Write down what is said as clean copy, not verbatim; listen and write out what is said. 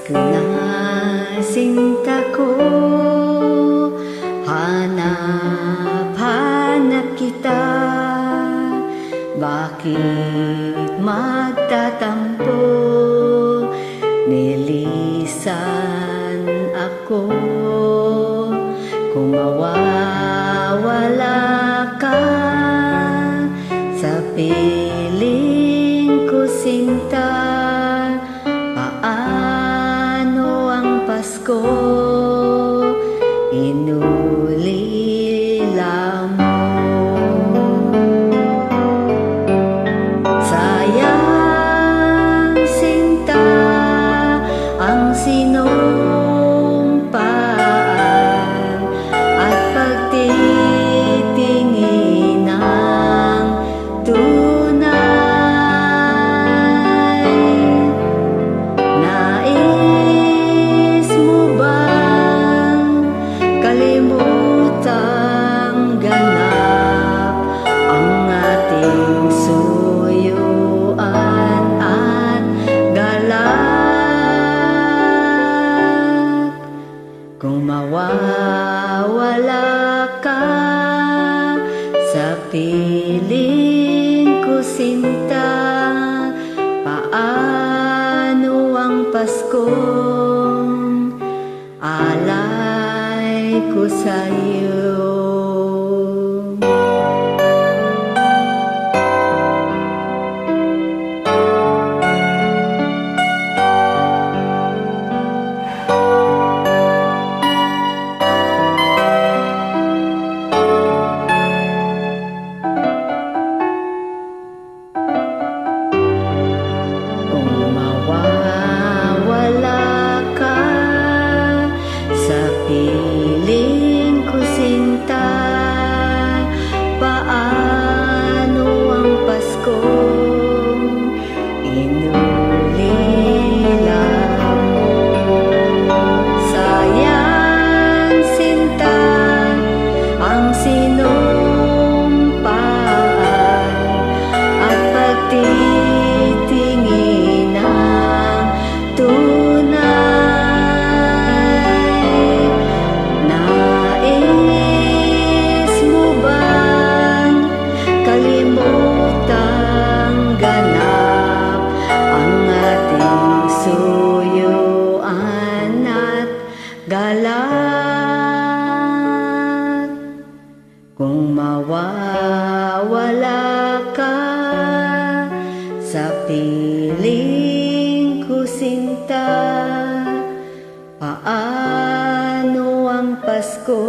Pasko na sinta ko, hanap-hanap kita. Bakit magtatampo? Nilisan ako. Kung mawawala ka sa piling ko sinta, paano ang Pasko inulila mo? Sayang sinta ang sinumpaan at pagtitingin ng tunay. Nais mo bang kalimutang ganap ang ating suyuan at galak? Kung mawawala ka sa piling ko sinta, paano ang Paskong alay ko sa'yo? Piling ko sinta, paano ang Paskong inulila mo? Sayang sinta ang sinumpaan at pagtitingin ng tunay. Kalimutang ganap ang ating suyuan at galak. Kung mawawala ka sa piling ko sinta, paano ang Pasko